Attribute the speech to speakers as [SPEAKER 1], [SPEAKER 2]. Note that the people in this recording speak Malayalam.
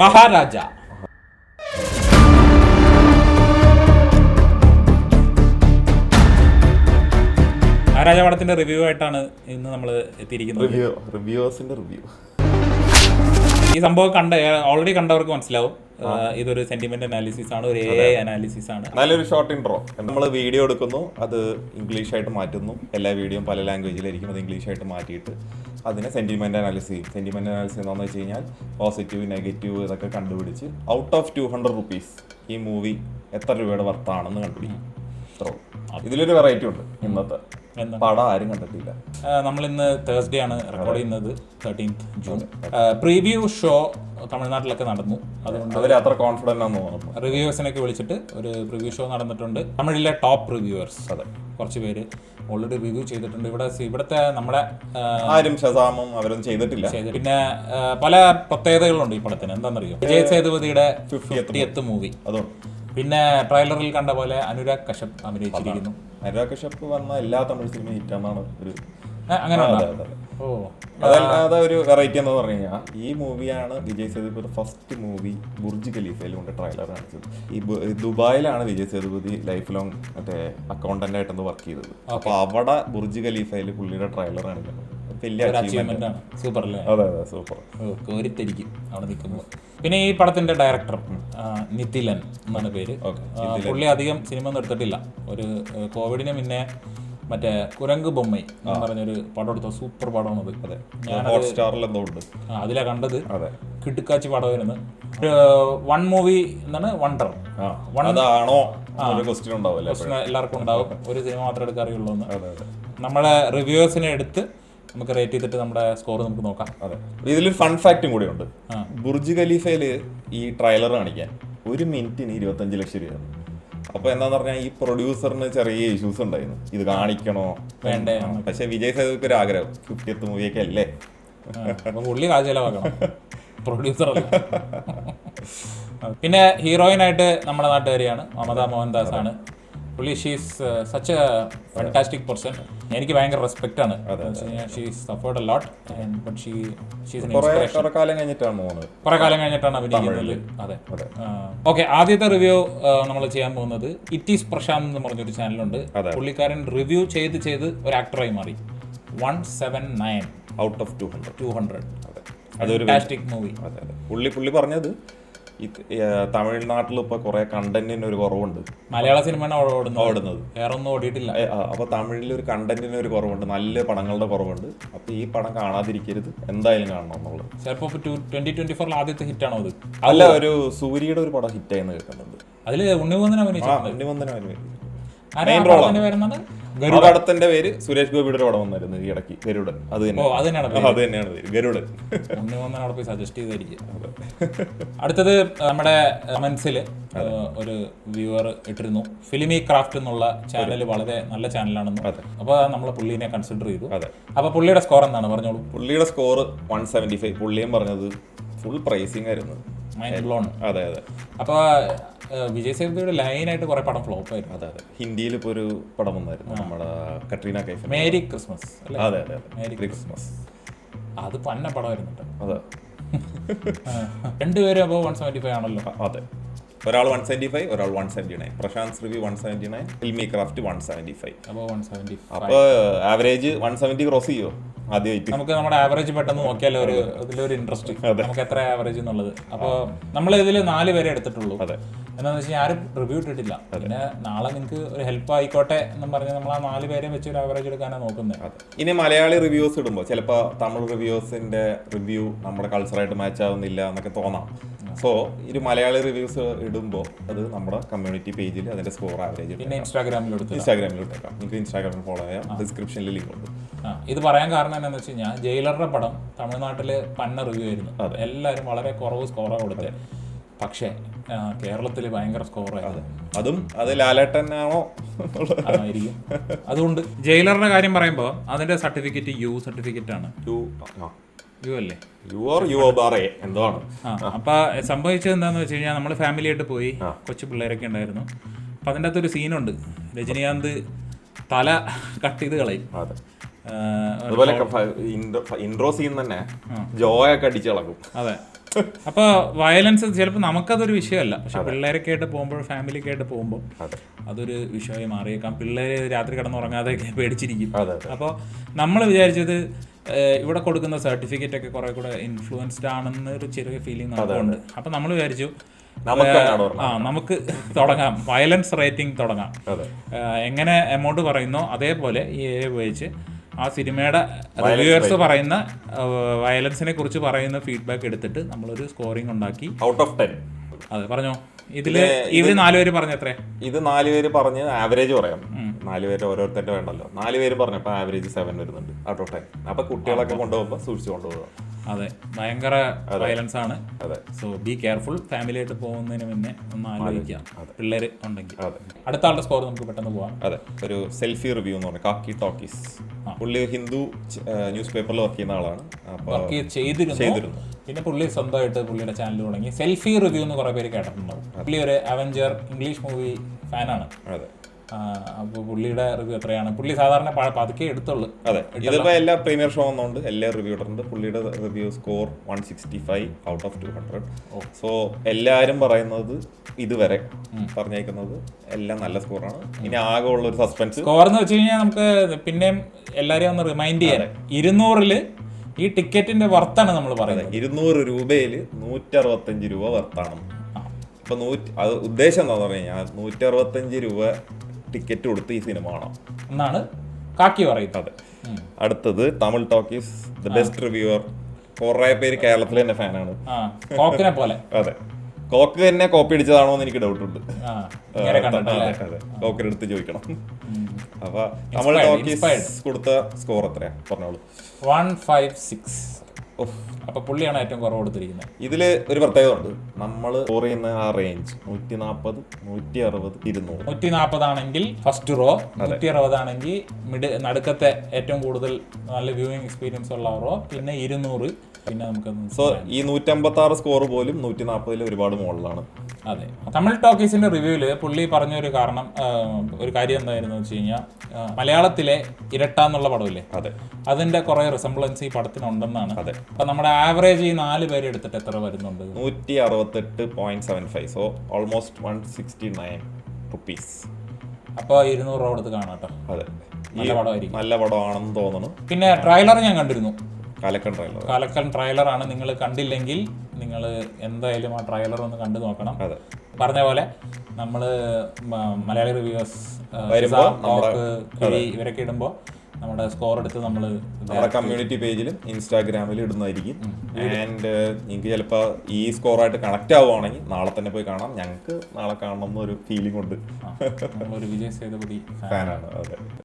[SPEAKER 1] മഹാരാജ. മഹാരാജ പടത്തിന്റെ റിവ്യൂ ആയിട്ടാണ് ഇന്ന് നമ്മൾ എത്തിയിരിക്കുന്നത്.
[SPEAKER 2] റിവ്യൂ
[SPEAKER 1] ഈ സംഭവം ഓൾറെഡി കണ്ടവർക്ക് മനസ്സിലാവും. ഇതൊരു സെന്റിമെന്റ് അനാലിസിസ് ആണ്, ഒരു AI അനാലിസിസ് ആണ്.
[SPEAKER 2] നല്ലൊരു ഷോർട്ട് ഇൻട്രോ. നമ്മൾ വീഡിയോ എടുക്കുന്നു, അത് ഇംഗ്ലീഷായിട്ട് മാറ്റുന്നു. എല്ലാ വീഡിയോയും പല ലാംഗ്വേജിലായിരിക്കും, അത് ഇംഗ്ലീഷായിട്ട് മാറ്റിയിട്ട് അതിനെ സെന്റിമെന്റ് അനാലിസിസ് ചെയ്യും. സെന്റിമെന്റ് അനാലിസിസ് എന്താണെന്ന് വെച്ച് കഴിഞ്ഞാൽ പോസിറ്റീവ് നെഗറ്റീവ് ഇതൊക്കെ കണ്ടുപിടിച്ച് ഔട്ട് ഓഫ് 200 റുപ്പീസ് ഈ മൂവി എത്ര രൂപയുടെ വർത്താണെന്ന് കണ്ടുപിടിക്കും. ഇതിലൊരു വെറൈറ്റി ഉണ്ട്. ഇന്നത്തെ പടം ആരും കണ്ടിട്ടില്ല.
[SPEAKER 1] നമ്മളിന്ന് തേഴ്സ്ഡേ ആണ് റെക്കോർഡ് ചെയ്യുന്നത്, 13th ജൂൺ. പ്രീവ്യൂ ഷോ തമിഴ്നാട്ടിലൊക്കെ നടന്നു. അതുകൊണ്ട്
[SPEAKER 2] അവർ അത്ര കോൺഫിഡന്റ് ആണെന്ന് തോന്നുന്നു.
[SPEAKER 1] റിവ്യൂവേഴ്സിനൊക്കെ വിളിച്ചിട്ട് ഒരു പ്രിവ്യൂ ഷോ നടന്നിട്ടുണ്ട്. തമിഴിലെ ടോപ്പ് റിവ്യൂവേഴ്സ് കുറച്ച് പേര് ഓൾറെഡി റിവ്യൂ ചെയ്തിട്ടുണ്ട്. ഇവിടുത്തെ നമ്മുടെ
[SPEAKER 2] ആരും ഷസാമും അവരൊന്നും ചെയ്തിട്ടില്ല.
[SPEAKER 1] പിന്നെ പല പ്രത്യേകതകളുണ്ട് ഈ പടത്തിന്. എന്താണെന്നറിയോ? വിജയ് സേതുപതിയുടെ 50th മൂവി. അതുകൊണ്ട് പിന്നെ ട്രെയിലറിൽ കണ്ട പോലെ അനുരാഗ് കശ്യപ് അഭിനയിച്ചിരിക്കുന്നു.
[SPEAKER 2] അനുരാഗ് കശ്യപ് വന്ന എല്ലാ തമിഴ് സിനിമയും ഹിറ്റാണെന്നാണ് ഒരു
[SPEAKER 1] അങ്ങനെ.
[SPEAKER 2] അതല്ലാതെ ഒരു വെറൈറ്റി എന്ന് പറഞ്ഞു കഴിഞ്ഞാൽ ഈ മൂവിയാണ് Vijay Sethupathi first movie Burj ഖലീഫയിൽ കൊണ്ട് ട്രെയിലർ കാണിച്ചത്. ഈ ദുബായിലാണ് വിജയ് സേതുപതി ലൈഫ് ലോങ് മറ്റേ അക്കൗണ്ടന്റ് ആയിട്ടൊന്ന് വർക്ക് ചെയ്തത്. അപ്പൊ അവിടെ ബുർജ് ഖലീഫയിൽ പുള്ളിയുടെ ട്രെയിലർ കാണിക്കുന്നത് വലിയ അച്ചീവ്മെന്റ് ആണ്.
[SPEAKER 1] സൂപ്പർ അല്ലേ?
[SPEAKER 2] അതെ സൂപ്പർ.
[SPEAKER 1] കോരിത്തിരിക്കും അവിടെ നിൽക്കുമ്പോൾ. പിന്നെ ഈ പടത്തിന്റെ ഡയറക്ടർ നിതിലൻ എന്നാണ് പേര്. പുള്ളി അധികം സിനിമ ഒന്നും എടുത്തിട്ടില്ല. ഒരു കോവിഡിന് മുന്നേ മറ്റേ കുരങ്ക് ബൊമ്മൈ എന്ന് പറഞ്ഞൊരു പടം എടുത്ത സൂപ്പർ പടമാണത്. അതിലാ കണ്ടത്. കിടുക്കാച്ചി പടമായിരുന്നു. ഒരു വൺ മൂവി എന്താണ് വണ്ടർ. എല്ലാവർക്കും ഉണ്ടാവും. ഒരു സിനിമ മാത്രമേ എടുക്കാൻ അറിയുള്ളൂ എന്ന്. നമ്മളെ റിവ്യൂവേഴ്സിനെ എടുത്ത് നമുക്ക് റേറ്റ് ചെയ്തിട്ട് നമ്മുടെ സ്കോർ നമുക്ക് നോക്കാം.
[SPEAKER 2] അതെ, ഇതിലൊരു ഫൺ ഫാക്റ്റും കൂടി ഉണ്ട്. ബുർജ് ഖലീഫയില് ഈ ട്രെയിലർ കാണിക്കാൻ 1 മിനിറ്റിന് 25 ലക്ഷം രൂപ. അപ്പൊ എന്താന്ന് പറഞ്ഞാൽ ഈ പ്രൊഡ്യൂസറിന് ചെറിയ ഇഷ്യൂസ് ഉണ്ടായിരുന്നു, ഇത് കാണിക്കണോ
[SPEAKER 1] വേണ്ടേ.
[SPEAKER 2] പക്ഷെ വിജയ് സേതുപതിക്ക് ഒരു ആഗ്രഹം 50th മൂവിയൊക്കെ അല്ലേ,
[SPEAKER 1] പുള്ളി കാശ് ചെലവാക്കണം, പ്രൊഡ്യൂസർ. പിന്നെ ഹീറോയിനായിട്ട് നമ്മുടെ നാട്ടുകാരിയാണ് മമത മോഹൻദാസ് ആണ്. പുള്ളി she's such A fantastic person. എനിക്ക് ഭയങ്കര റെസ്പെക്റ്റ് ആണ്.
[SPEAKER 2] കുറെ കാലം കഴിഞ്ഞിട്ടാണ്
[SPEAKER 1] അഭിനയിക്കുന്നത്. അതെ. ഓക്കെ, ആദ്യത്തെ റിവ്യൂ നമ്മൾ ചെയ്യാൻ പോകുന്നത് ഇറ്റ് ഈസ് പ്രശാന്ത് എന്ന് പറഞ്ഞൊരു ചാനലുണ്ട്. പുള്ളിക്കാരൻ റിവ്യൂ ചെയ്ത് ഒരു ആക്ടറായി മാറി. 179
[SPEAKER 2] ഔട്ട് ഓഫ് 200.
[SPEAKER 1] അതൊരു ഫാന്റാസ്റ്റിക് മൂവി.
[SPEAKER 2] പുള്ളി പറഞ്ഞത് തമിഴ്നാട്ടിൽ ഇപ്പൊ കുറെ കണ്ടന്റിന് ഒരു കുറവുണ്ട്.
[SPEAKER 1] മലയാള സിനിമയാണ് ഓടുന്നത്,
[SPEAKER 2] വേറെ ഒന്നും ഓടിയിട്ടില്ല. അപ്പൊ തമിഴിൽ ഒരു കണ്ടന്റിന് ഒരു കുറവുണ്ട്, നല്ല പടങ്ങളുടെ കുറവുണ്ട്. അപ്പൊ ഈ പടം കാണാതിരിക്കരുത്, എന്തായാലും കാണണം എന്നുള്ളത്.
[SPEAKER 1] ചിലപ്പോ 2024 ആദ്യത്തെ ഹിറ്റാണോ അത്?
[SPEAKER 2] അല്ല, ഒരു സൂര്യയുടെ ഒരു പടം ഹിറ്റായെന്ന് കേൾക്കുന്നുണ്ട്.
[SPEAKER 1] അതില് ഉണ്ണിമൂന്നൻ
[SPEAKER 2] ഗരുഡത്തിന്റെ പേര് സുരേഷ് ഗോപിയുടെ ഒരു പടം വന്നായിരുന്നു ഈ ഇടയ്ക്ക്, ഗരുഡൻ. അത് തന്നെയാണ് പേര്, ഗരുഡൻ.
[SPEAKER 1] ഉണ്ണിമൂന്നനോട് സജസ്റ്റ് ചെയ്തായിരിക്കും. അടുത്തത് നമ്മുടെ കമന്റ്സില് ഒരു വ്യൂവർ ഇട്ടിരുന്നു, ഫിലിമി ക്രാഫ്റ്റ് എന്നുള്ള ചാനൽ വളരെ നല്ല ചാനലാണെന്ന്. അപ്പൊ നമ്മളെ പുള്ളിനെ കൺസിഡർ ചെയ്തു. അപ്പൊ പുള്ളിയുടെ സ്കോർ എന്താണ് പറഞ്ഞോളൂ?
[SPEAKER 2] പുള്ളിയുടെ സ്കോർ 175. പുള്ളിയും പറഞ്ഞത് ഫുൾ പ്രൈസിങ് ആയിരുന്നു. അതെ.
[SPEAKER 1] അപ്പൊ വിജയ് സേതുപതിയുടെ ലൈനായിട്ട് കുറെ പടം ഫ്ലോപ്പ് ആയിരുന്നു.
[SPEAKER 2] അതെ. ഹിന്ദിയിൽ ഇപ്പൊ ഒരു പടം വന്നായിരുന്നു, നമ്മുടെ കട്രീന കൈഫ്,
[SPEAKER 1] മേരി ക്രിസ്മസ്.
[SPEAKER 2] അതെ, മേരി ക്രിസ്മസ്.
[SPEAKER 1] അത് പന്ന പടമായിരുന്നു.
[SPEAKER 2] അതെ.
[SPEAKER 1] രണ്ടുപേരും അപ്പൊ 175 ആണല്ലോ.
[SPEAKER 2] അതെ, ഒരാൾ 175, ഒരാൾ 179. Prashanth review 179, filmy craft 175. അപ്പൊ ആവറേജ് 170 ക്രോസ് ചെയ്യോ? ആദ്യമായിട്ട്
[SPEAKER 1] നമുക്ക് നമ്മുടെ ആവറേജ് പെട്ടെന്ന് നോക്കിയാലോ, ഇതിലൊരു ഇൻട്രസ്റ്റ് നമുക്ക് എത്ര ആവറേജ് എന്നുള്ളത്. അപ്പോൾ നമ്മൾ ഇതിൽ 4 പേരെ എടുത്തിട്ടുള്ളൂ. എന്താണെന്ന് വെച്ചാൽ ആരും റിവ്യൂ ഇട്ടിട്ടില്ല. പിന്നെ നാളെ നിങ്ങൾക്ക് ഒരു ഹെൽപ്പ് ആയിക്കോട്ടെ എന്നും പറഞ്ഞ് നമ്മൾ ആ 4 പേരെ വെച്ച് ഒരു ആവറേജ് എടുക്കാനാണ് നോക്കുന്നത്.
[SPEAKER 2] ഇനി മലയാളി റിവ്യൂസ് ഇടുമ്പോൾ ചിലപ്പോൾ തമിഴ് റിവ്യൂസിന്റെ റിവ്യൂ നമ്മുടെ കൾച്ചറായിട്ട് മാച്ച് ആവുന്നില്ല എന്നൊക്കെ തോന്നാം. സോ ഇത് മലയാളി റിവ്യൂസ് ഇടുമ്പോൾ അത് നമ്മുടെ കമ്മ്യൂണിറ്റി പേജിൽ അതിന്റെ സ്കോർ ആവറേജ്,
[SPEAKER 1] പിന്നെ ഇൻസ്റ്റാഗ്രാമിലിട്ടേക്കാം.
[SPEAKER 2] നിങ്ങൾക്ക് ഇൻസ്റ്റാഗ്രാമിൽ ഫോളോ ചെയ്യാം, ഡിസ്ക്രിപ്ഷനിൽ ലിങ്ക് ഉണ്ട്.
[SPEAKER 1] ഇത് പറയാൻ കാരണം എന്താണെന്ന് വെച്ച് കഴിഞ്ഞാൽ ജയിലറുടെ പടം തമിഴ്നാട്ടിൽ പന്ന റിവ്യൂ ആയിരുന്നു. എല്ലാവരും വളരെ കുറവ് സ്കോറാണ് കൊടുത്തത്. പക്ഷേ കേരളത്തിൽ ഭയങ്കര സ്കോറായിരുന്നു.
[SPEAKER 2] അതും അത് ലാലേട്ടനാണോ
[SPEAKER 1] ആയിരിക്കും. അതുകൊണ്ട് ജയിലറുടെ കാര്യം പറയുമ്പോൾ അതിന്റെ സർട്ടിഫിക്കറ്റ് യു സർട്ടിഫിക്കറ്റ് ആണ്. യു അല്ലേ? അപ്പൊ സംഭവിച്ചത് എന്താന്ന് വെച്ച് കഴിഞ്ഞാൽ നമ്മള് ഫാമിലി ആയിട്ട് പോയി, കൊച്ചു പിള്ളേരൊക്കെ ഉണ്ടായിരുന്നു. അപ്പൊ അതിൻ്റെ അകത്തൊരു സീനുണ്ട്, രജനീകാന്ത് തല കട്ട് ചെയ്ത് കളയും.
[SPEAKER 2] അതുപോലെ ഇൻട്രോ സീൻ തന്നെ ജോയൊക്കെ അടിച്ചിളക്കും.
[SPEAKER 1] അതെ, അപ്പോൾ വയലൻസ് ചിലപ്പോൾ നമുക്കതൊരു വിഷയമല്ല, പക്ഷെ പിള്ളേരൊക്കെ ആയിട്ട് പോകുമ്പോൾ ഫാമിലിയൊക്കെ ആയിട്ട് പോകുമ്പോൾ അതൊരു വിഷയമായി മാറിയേക്കാം. പിള്ളേർ രാത്രി കിടന്നുറങ്ങാതെയൊക്കെ പേടിച്ചിരിക്കും. അപ്പോൾ നമ്മൾ വിചാരിച്ചത് ഇവിടെ കൊടുക്കുന്ന സർട്ടിഫിക്കറ്റ് ഒക്കെ കുറെ കൂടെ ഇൻഫ്ലുവൻസ്ഡ് ആണെന്ന് ഒരു ചെറിയ ഫീലിംഗ് നമുക്കുണ്ട്. അപ്പം നമ്മൾ വിചാരിച്ചു നമുക്ക് തുടങ്ങാം, വയലൻസ് റേറ്റിംഗ് തുടങ്ങാം. എങ്ങനെ എമൗണ്ട് പറയുന്നോ അതേപോലെ ഈ ഉപയോഗിച്ച് ആ സിനിമയുടെ റിവ്യൂവേഴ്സ് പറയുന്ന വയലൻസിനെ കുറിച്ച് പറയുന്ന ഫീഡ്ബാക്ക് എടുത്തിട്ട് നമ്മളൊരു സ്കോറിംഗ് ഉണ്ടാക്കി.
[SPEAKER 2] Out of 10.
[SPEAKER 1] അതെ, പറഞ്ഞോ. ഇവര് 4 പേര് പറഞ്ഞ എത്ര?
[SPEAKER 2] ഇത് 4 പേര് പറഞ്ഞ് ആവറേജ് പറയാം. 4 പേര് ഓരോരുത്തരുടെ വേണ്ടല്ലോ. 4 പേര് പറഞ്ഞപ്പോൾ ആവറേജ് 7 വരുന്നുണ്ട് ഔട്ട് ഓഫ് 10. അപ്പൊ കുട്ടികളൊക്കെ കൊണ്ടുപോകുമ്പോൾ സൂക്ഷിച്ചു കൊണ്ടുപോകുക.
[SPEAKER 1] അതെ, ഭയങ്കര വയലൻസ് ആണ്. So be careful. ഫാമിലി ആയിട്ട് പോകുന്നതിന് മുന്നേ ഒന്ന് ആലോചിക്കാം, പിള്ളേര് ഉണ്ടെങ്കിൽ. അടുത്ത ആളുടെ സ്കോർ നമുക്ക് പെട്ടെന്ന് പോവാം.
[SPEAKER 2] അതെ, ഒരു സെൽഫി റിവ്യൂ എന്ന് പറഞ്ഞാൽ കാക്കി ടോക്കീസ്. പുള്ളി ഹിന്ദു ന്യൂസ് പേപ്പറിൽ വർക്ക് ചെയ്യുന്ന ആളാണ്.
[SPEAKER 1] വർക്ക് ചെയ്തിരുന്നു. പിന്നെ പുള്ളി സ്വന്തമായിട്ട് പുള്ളിയുടെ ചാനൽ തുടങ്ങി. സെൽഫി റിവ്യൂ എന്ന് കുറെ പേര് കേട്ടിട്ടുണ്ടാവും. പുള്ളി ഒരു അവഞ്ചർ ഇംഗ്ലീഷ് മൂവി ഫാനാണ്.
[SPEAKER 2] അതെ,
[SPEAKER 1] അപ്പോൾ പുള്ളിയുടെ റിവ്യൂ എത്രയാണ്? പുള്ളി സാധാരണ പതുക്കെ എടുത്തുള്ളൂ.
[SPEAKER 2] അതെ, ഇതിപ്പോ എല്ലാ പ്രീമിയർ ഷോ വന്നുകൊണ്ട് എല്ലാ റിവ്യൂ ഇട്ടിട്ടുണ്ട്. പുള്ളിയുടെ review score 165 out of 200. So എല്ലാവരും പറയുന്നത് ഇതുവരെ പറഞ്ഞേക്കുന്നത് എല്ലാം നല്ല സ്കോറാണ്. ഇനി ആകെ ഉള്ള ഒരു സസ്പെൻസ്
[SPEAKER 1] സ്കോർ എന്ന് വെച്ച് കഴിഞ്ഞാൽ നമുക്ക് പിന്നെയും എല്ലാവരെയും ഒന്ന് റിമൈൻഡ് ചെയ്യാൻ, 200 ഈ ടിക്കറ്റിന്റെ വർത്താണ് നമ്മൾ പറയുന്നത്.
[SPEAKER 2] 200 രൂപയിൽ 165 രൂപ വർത്താണ്. ഇപ്പൊ അത് ഉദ്ദേശം എന്താന്ന് പറഞ്ഞു കഴിഞ്ഞാൽ 165 രൂപ ടിക്കറ്റ് കൊടുത്ത് ഈ സിനിമ കാണാം
[SPEAKER 1] എന്നാണ് കാക്കി പറയുന്നത്.
[SPEAKER 2] അടുത്തത് Tamil talkies, the best reviewer. കുറെ പേര് കേരളത്തിൽ തന്നെ ഫാനാണ്.
[SPEAKER 1] കോക്കിനെ പോലെ.
[SPEAKER 2] അതെ, കോക്ക് തന്നെ കോപ്പി അടിച്ചതാണോ എന്ന് എനിക്ക് ഡൗട്ട് ഉണ്ട്. കോക്കിന്റെ അടുത്ത് ചോദിക്കണം. അപ്പൊ തമിഴ് ടോക്കീസ് കൊടുത്ത സ്കോർ എത്രയാ പറഞ്ഞോളൂ?
[SPEAKER 1] 156. അപ്പൊ പുള്ളിയാണ് ഏറ്റവും കുറവ് കൊടുത്തിരിക്കുന്നത്.
[SPEAKER 2] ഇതില് ഒരു പ്രത്യേകത ഉണ്ട്. നമ്മൾ സ്കോർ ചെയ്യുന്ന ആ റേഞ്ച് 140, 160, 200.
[SPEAKER 1] 140 ആണെങ്കിൽ ഫസ്റ്റ് റോ, 160 ആണെങ്കിൽ നടുക്കത്തെ ഏറ്റവും കൂടുതൽ നല്ല വ്യൂയിങ് എക്സ്പീരിയൻസ് ഉള്ള റോ, പിന്നെ 200. പിന്നെ നമുക്ക്
[SPEAKER 2] സോ ഈ 156 സ്കോർ പോലും 140 ഒരുപാട് മുകളിലാണ്.
[SPEAKER 1] അതെ, തമിഴ് ടോക്കീസിന്റെ റിവ്യൂവില് പുള്ളി പറഞ്ഞൊരു ഒരു കാര്യം എന്തായിരുന്നു വെച്ച് കഴിഞ്ഞാൽ, മലയാളത്തിലെ ഇരട്ട എന്നുള്ള പടമില്ലേ, അതിന്റെ കുറെ റിസംബ്ലൻസ് ഈ പടത്തിനുണ്ടെന്നാണ്. അപ്പൊ നമ്മുടെ ആവറേജ് ഈ 4 പേര് എടുത്തിട്ട് എത്ര വരുന്നുണ്ട്?
[SPEAKER 2] 168.75. So almost 169 rupees.
[SPEAKER 1] അപ്പൊ 200 രൂപ കൊടുത്ത് കാണാട്ടോ.
[SPEAKER 2] അതെ,
[SPEAKER 1] നല്ല പടമായിരിക്കും.
[SPEAKER 2] നല്ല പടമാണെന്ന് തോന്നുന്നു.
[SPEAKER 1] പിന്നെ ട്രailer ഞാൻ കണ്ടിരുന്നു.
[SPEAKER 2] കാലക്കൻ
[SPEAKER 1] ട്രailer-ആണ്. നിങ്ങൾ കണ്ടില്ലെങ്കിൽ നിങ്ങൾ എന്തായാലും ആ ട്രailer ഒന്ന് കണ്ടു നോക്കണം. പറഞ്ഞ പോലെ നമ്മൾ മലയാളി റിവ്യൂവേഴ്സ് ഇവരൊക്കെ ഇടുമ്പോൾ നമ്മുടെ സ്കോർ എടുത്ത് നമ്മൾ
[SPEAKER 2] നമ്മുടെ കമ്മ്യൂണിറ്റി പേജിലും ഇൻസ്റ്റാഗ്രാമിലും ഇടുന്നതായിരിക്കും. ആൻഡ് നിങ്ങൾക്ക് ചിലപ്പോൾ ഈ സ്കോറായിട്ട് കണക്ട് ആവുകയാണെങ്കിൽ നാളെ തന്നെ പോയി കാണാം. ഞങ്ങൾക്ക് നാളെ കാണണം എന്നൊരു ഫീലിംഗ് ഉണ്ട്.
[SPEAKER 1] ഒരു വിജയ് സേതുപതി
[SPEAKER 2] ഫാനാണ്. അതെ.